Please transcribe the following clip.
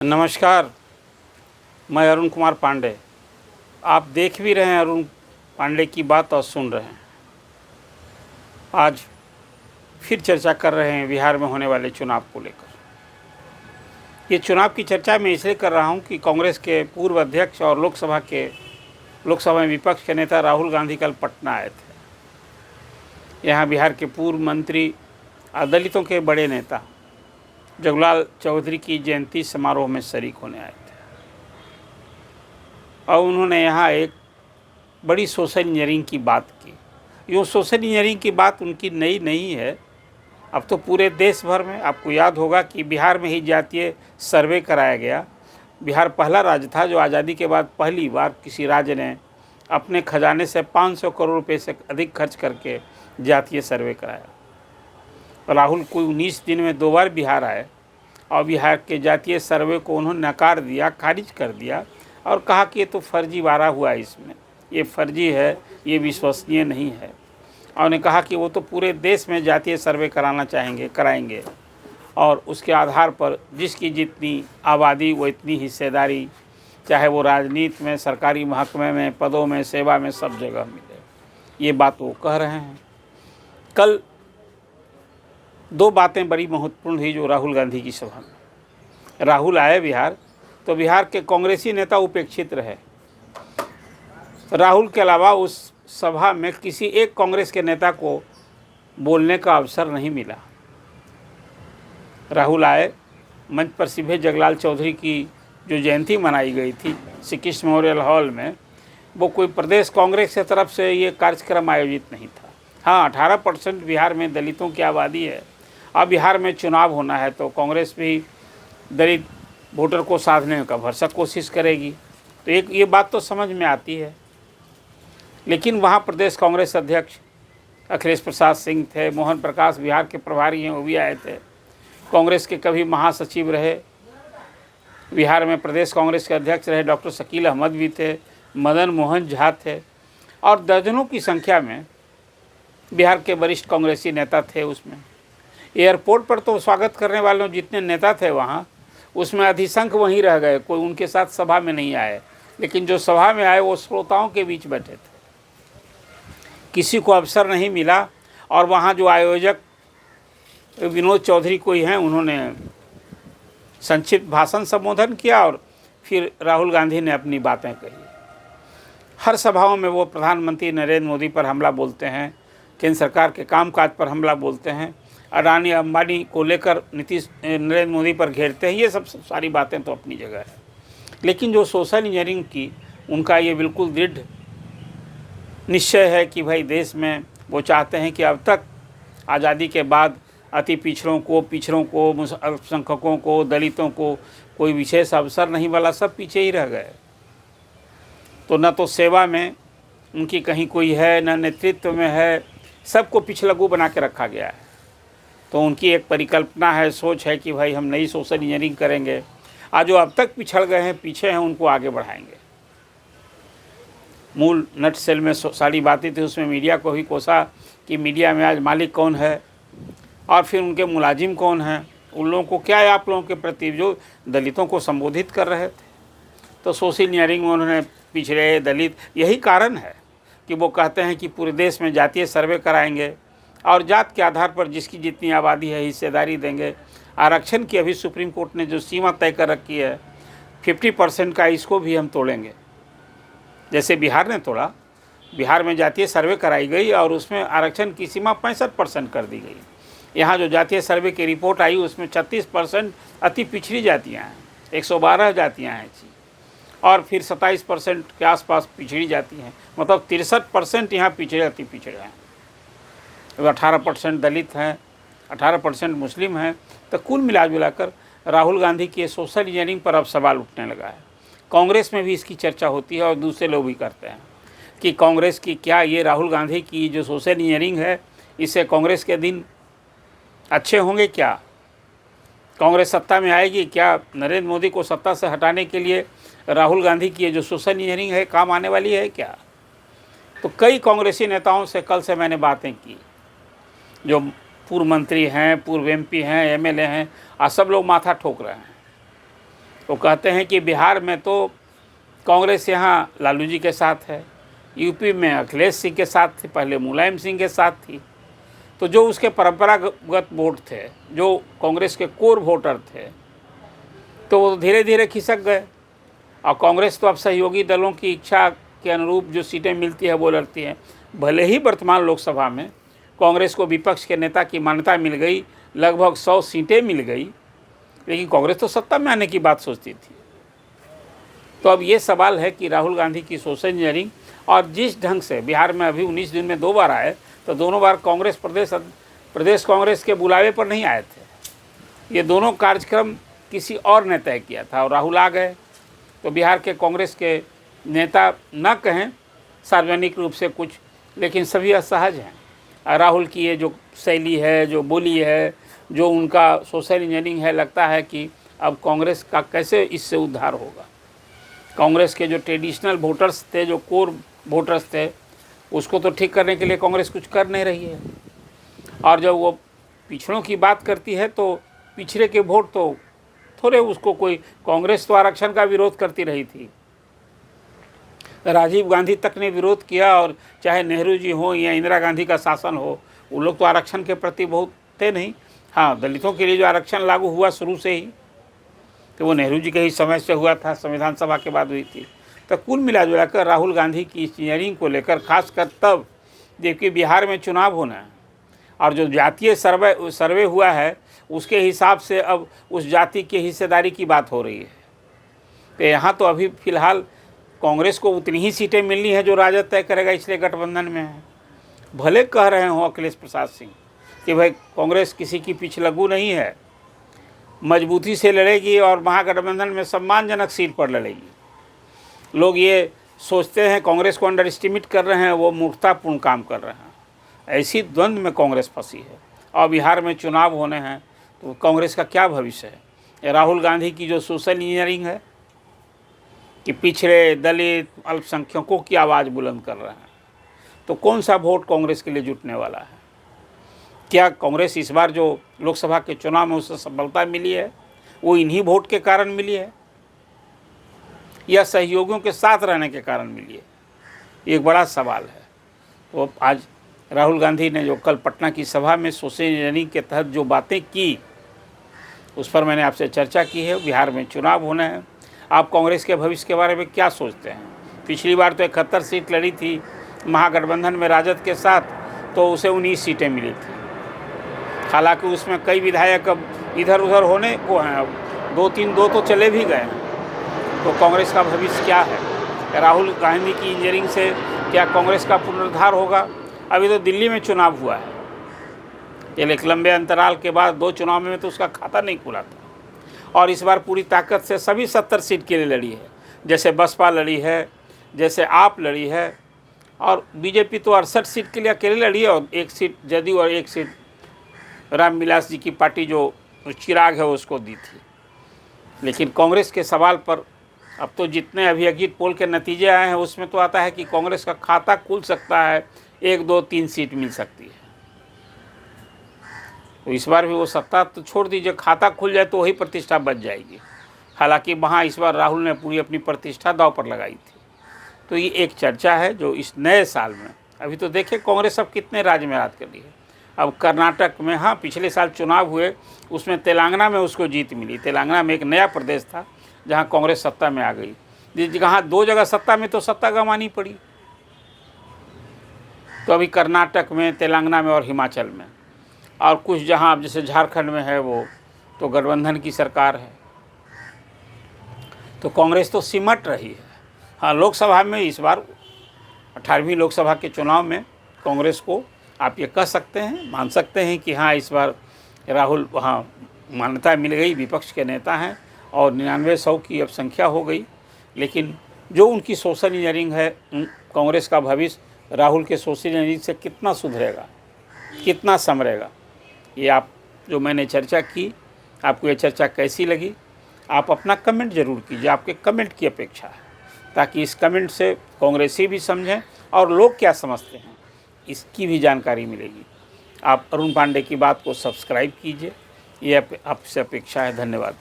नमस्कार। मैं अरुण कुमार पांडे। आप देख भी रहे हैं अरुण पांडे की बात और सुन रहे हैं। आज फिर चर्चा कर रहे हैं बिहार में होने वाले चुनाव को लेकर। ये चुनाव की चर्चा मैं इसलिए कर रहा हूं कि कांग्रेस के पूर्व अध्यक्ष और लोकसभा में विपक्ष के नेता राहुल गांधी कल पटना आए थे। यहाँ बिहार के पूर्व मंत्री और दलितों के बड़े नेता जगलाल चौधरी की जयंती समारोह में शरीक होने आए थे और उन्होंने यहाँ एक बड़ी सोशल इंजीनियरिंग की बात की। यूँ सोशल इंजीनियरिंग की बात उनकी नई नहीं है, अब तो पूरे देश भर में। आपको याद होगा कि बिहार में ही जातीय सर्वे कराया गया। बिहार पहला राज्य था जो आज़ादी के बाद पहली बार किसी राज्य ने अपने खजाने से 500 करोड़ रुपये से अधिक खर्च करके जातीय सर्वे कराया। राहुल कोई 19 दिन में 2 बार बिहार आए और बिहार के जातीय सर्वे को उन्होंने नकार दिया, खारिज कर दिया और कहा कि ये तो फर्जीवाड़ा हुआ है, इसमें ये फर्जी है, ये विश्वसनीय नहीं है। और उन्होंने कहा कि वो तो पूरे देश में जातीय सर्वे कराएंगे और उसके आधार पर जिसकी जितनी आबादी वो इतनी हिस्सेदारी, चाहे वो राजनीति में, सरकारी महकमे में, पदों में, सेवा में, सब जगह मिले। ये बात वो कह रहे हैं। कल 2 बातें बड़ी महत्वपूर्ण हुई जो राहुल गांधी की सभा में। राहुल आए बिहार तो बिहार के कांग्रेसी नेता उपेक्षित रहे। राहुल के अलावा उस सभा में किसी एक कांग्रेस के नेता को बोलने का अवसर नहीं मिला। राहुल आए, मंच पर सीधे जगलाल चौधरी की जो जयंती मनाई गई थी श्री कृष्ण मेमोरियल हॉल में, वो कोई प्रदेश कांग्रेस की तरफ से ये कार्यक्रम आयोजित नहीं था। हाँ, 18% बिहार में दलितों की आबादी है। अब बिहार में चुनाव होना है तो कांग्रेस भी दलित वोटर को साधने का भरसक कोशिश करेगी, तो एक ये बात तो समझ में आती है। लेकिन वहाँ प्रदेश कांग्रेस अध्यक्ष अखिलेश प्रसाद सिंह थे, मोहन प्रकाश बिहार के प्रभारी हैं, वो भी आए थे। कांग्रेस के कभी महासचिव रहे, बिहार में प्रदेश कांग्रेस के अध्यक्ष रहे डॉक्टर शकील अहमद भी थे, मदन मोहन झा थे और दर्जनों की संख्या में बिहार के वरिष्ठ कांग्रेसी नेता थे। उसमें एयरपोर्ट पर तो स्वागत करने वालों जितने नेता थे वहाँ, उसमें अधिसंख्य वहीं रह गए, कोई उनके साथ सभा में नहीं आए। लेकिन जो सभा में आए वो श्रोताओं के बीच बैठे थे, किसी को अवसर नहीं मिला। और वहाँ जो आयोजक विनोद चौधरी कोई हैं, उन्होंने संक्षिप्त भाषण संबोधन किया और फिर राहुल गांधी ने अपनी बातें कही। हर सभाओं में वो प्रधानमंत्री नरेंद्र मोदी पर हमला बोलते हैं, केंद्र सरकार के कामकाज पर हमला बोलते हैं, अडानी अंबानी को लेकर नरेंद्र मोदी पर घेरते हैं। ये सब सारी बातें तो अपनी जगह है, लेकिन जो सोशल इंजीनियरिंग की उनका ये बिल्कुल दृढ़ निश्चय है कि भाई देश में वो चाहते हैं कि अब तक आज़ादी के बाद अति पिछड़ों को, अल्पसंख्यकों को, दलितों को कोई विशेष अवसर नहीं मिला, सब पीछे ही रह गए। तो न तो सेवा में उनकी कहीं कोई है, न नेतृत्व में है, सबको पिछलग्गू बना के रखा गया है। तो उनकी एक परिकल्पना है, सोच है कि भाई हम नई सोशल इंजीनियरिंग करेंगे, आज जो अब तक पिछड़ गए हैं, पीछे हैं, उनको आगे बढ़ाएंगे। मूल नट सेल में सारी बातें थी, उसमें मीडिया को ही कोसा कि मीडिया में आज मालिक कौन है और फिर उनके मुलाजिम कौन हैं, उन लोगों को क्या है आप लोगों के प्रति, जो दलितों को संबोधित कर रहे थे। तो सोशल इंजीनियरिंग में उन्होंने पिछड़े दलित, यही कारण है कि वो कहते हैं कि पूरे देश में जातीय सर्वे कराएंगे और जात के आधार पर जिसकी जितनी आबादी है हिस्सेदारी देंगे। आरक्षण की अभी सुप्रीम कोर्ट ने जो सीमा तय कर रखी है 50% का, इसको भी हम तोड़ेंगे। जैसे बिहार ने तोड़ा, बिहार में जातीय सर्वे कराई गई और उसमें आरक्षण की सीमा 65% कर दी गई। यहाँ जो जातीय सर्वे की रिपोर्ट आई उसमें 36% अति पिछड़ी जातियाँ हैं, 112 जातियाँ हैं और फिर 27% के आसपास पिछड़ी जाती हैं, मतलब 63% यहाँ पिछड़े अति पिछड़े हैं। 18% दलित हैं, 18% मुस्लिम हैं। तो कुल मिलाकर राहुल गांधी की सोशल इंजीनियरिंग पर अब सवाल उठने लगा है। कांग्रेस में भी इसकी चर्चा होती है और दूसरे लोग भी करते हैं कि कांग्रेस की क्या ये राहुल गांधी की जो सोशल इंजीनियरिंग है, इससे कांग्रेस के दिन अच्छे होंगे क्या? कांग्रेस सत्ता में आएगी क्या? नरेंद्र मोदी को सत्ता से हटाने के लिए राहुल गांधी की ये जो सोशल इंजीनियरिंग है काम आने वाली है क्या? तो कई कांग्रेसी नेताओं से कल से मैंने बातें की, जो पूर्व मंत्री हैं, पूर्व एमपी हैं, एमएलए हैं, और सब लोग माथा ठोक रहे हैं। वो कहते हैं कि बिहार में तो कांग्रेस यहाँ लालू जी के साथ है, यूपी में अखिलेश सिंह के साथ थी, पहले मुलायम सिंह के साथ थी। तो जो उसके परंपरागत वोट थे, जो कांग्रेस के कोर वोटर थे, तो वो धीरे धीरे खिसक गए। और कांग्रेस तो अब सहयोगी दलों की इच्छा के अनुरूप जो सीटें मिलती है वो लड़ती है। भले ही वर्तमान लोकसभा में कांग्रेस को विपक्ष के नेता की मान्यता मिल गई, लगभग 100 सीटें मिल गई, लेकिन कांग्रेस तो सत्ता में आने की बात सोचती थी। तो अब ये सवाल है कि राहुल गांधी की सोशल इंजीनियरिंग, और जिस ढंग से बिहार में अभी 19 दिन में 2 बार आए, तो दोनों बार कांग्रेस प्रदेश कांग्रेस के बुलावे पर नहीं आए थे। ये दोनों कार्यक्रम किसी और ने तय किया था और राहुल आ गए। तो बिहार के कांग्रेस के नेता न कहें सार्वजनिक रूप से कुछ, लेकिन सभी असहज हैं। राहुल की ये जो शैली है, जो बोली है, जो उनका सोशल इंजीनियरिंग है, लगता है कि अब कांग्रेस का कैसे इससे उद्धार होगा। कांग्रेस के जो ट्रेडिशनल वोटर्स थे, जो कोर वोटर्स थे, उसको तो ठीक करने के लिए कांग्रेस कुछ कर नहीं रही है। और जब वो पिछड़ों की बात करती है तो पिछड़े के वोट तो थोड़े, उसको कोई, कांग्रेस तो आरक्षण का विरोध करती रही थी, राजीव गांधी तक ने विरोध किया, और चाहे नेहरू जी हो या इंदिरा गांधी का शासन हो, वो लोग तो आरक्षण के प्रति बहुत थे नहीं। हाँ, दलितों के लिए जो आरक्षण लागू हुआ शुरू से ही, तो वो नेहरू जी के ही समय से हुआ था, संविधान सभा के बाद हुई थी। तो कुल मिला कर राहुल गांधी की इंजीनियरिंग को लेकर, खासकर तब जबकि बिहार में चुनाव होना है और जो जातीय सर्वे हुआ है उसके हिसाब से अब उस जाति की हिस्सेदारी की बात हो रही है। तो यहाँ तो अभी फ़िलहाल कांग्रेस को उतनी ही सीटें मिलनी है जो राजद तय करेगा, इसलिए गठबंधन में है। भले कह रहे हो अखिलेश प्रसाद सिंह कि भाई कांग्रेस किसी की पिछलग्गू नहीं है, मजबूती से लड़ेगी और महागठबंधन में सम्मानजनक सीट पर लड़ेगी। लोग ये सोचते हैं कांग्रेस को अंडर एस्टिमेट कर रहे हैं, वो मूर्खतापूर्ण काम कर रहे हैं। ऐसी द्वंद्व में कांग्रेस फंसी है और बिहार में चुनाव होने हैं, तो कांग्रेस का क्या भविष्य है। राहुल गांधी की जो सोशल इंजीनियरिंग है कि पिछड़े, दलित, अल्पसंख्यकों की आवाज़ बुलंद कर रहे हैं, तो कौन सा वोट कांग्रेस के लिए जुटने वाला है। क्या कांग्रेस इस बार जो लोकसभा के चुनाव में उसे सफलता मिली है वो इन्हीं वोट के कारण मिली है या सहयोगियों के साथ रहने के कारण मिली है, एक बड़ा सवाल है। तो आज राहुल गांधी ने जो कल पटना की सभा में सोशल इंजीनियरिंग के तहत जो बातें की, उस पर मैंने आपसे चर्चा की है। बिहार में चुनाव होना है, आप कांग्रेस के भविष्य के बारे में क्या सोचते हैं। पिछली बार तो 71 सीट लड़ी थी महागठबंधन में राजद के साथ, तो उसे 19 सीटें मिली थी। हालांकि उसमें कई विधायक अब इधर उधर होने को हैं, अब 2 तो चले भी गए हैं। तो कांग्रेस का भविष्य क्या है। राहुल गांधी की इंजीनियरिंग से क्या कांग्रेस का पुनरुद्धार होगा। अभी तो दिल्ली में चुनाव हुआ है, एक लंबे अंतराल के बाद 2 चुनाव में तो उसका खाता नहीं खुला था, और इस बार पूरी ताकत से सभी 70 सीट के लिए लड़ी है। जैसे बसपा लड़ी है, जैसे आप लड़ी है, और बीजेपी तो 68 सीट के लिए अकेले लड़ी है, और 1 सीट जदयू और 1 सीट रामविलास जी की पार्टी जो चिराग है उसको दी थी। लेकिन कांग्रेस के सवाल पर अब तो जितने अभी एग्जिट पोल के नतीजे आए हैं उसमें तो आता है कि कांग्रेस का खाता खुल सकता है, 1, 2, 3 सीट मिल सकती है। तो इस बार भी वो सत्ता तो छोड़ दीजिए, खाता खुल जाए तो वही प्रतिष्ठा बच जाएगी। हालांकि वहाँ इस बार राहुल ने पूरी अपनी प्रतिष्ठा दांव पर लगाई थी। तो ये एक चर्चा है जो इस नए साल में, अभी तो देखिए कांग्रेस अब कितने राज्य में राज कर रही है। अब कर्नाटक में, हाँ पिछले साल चुनाव हुए उसमें तेलंगाना में उसको जीत मिली। तेलंगाना में एक नया प्रदेश था जहाँ कांग्रेस सत्ता में आ गई, जिस जगह 2 जगह सत्ता में तो सत्ता गंवानी पड़ी। तो अभी कर्नाटक में, तेलंगाना में और हिमाचल में, और कुछ जहाँ अब जैसे झारखंड में है वो तो गठबंधन की सरकार है। तो कांग्रेस तो सिमट रही है। हाँ, लोकसभा में इस बार 18वीं लोकसभा के चुनाव में कांग्रेस को आप ये कह सकते हैं, मान सकते हैं कि हाँ इस बार राहुल वहाँ मान्यता मिल गई, विपक्ष के नेता हैं और 99-100 की अब संख्या हो गई। लेकिन जो उनकी सोशल इंजीनियरिंग है, कांग्रेस का भविष्य राहुल के सोशल इंजीनियरिंग से कितना सुधरेगा, कितना संवरेगा, ये आप जो मैंने चर्चा की, आपको ये चर्चा कैसी लगी, आप अपना कमेंट ज़रूर कीजिए। आपके कमेंट की अपेक्षा है, ताकि इस कमेंट से कांग्रेसी भी समझें और लोग क्या समझते हैं इसकी भी जानकारी मिलेगी। आप अरुण पांडे की बात को सब्सक्राइब कीजिए, ये आपसे अपेक्षा है। धन्यवाद।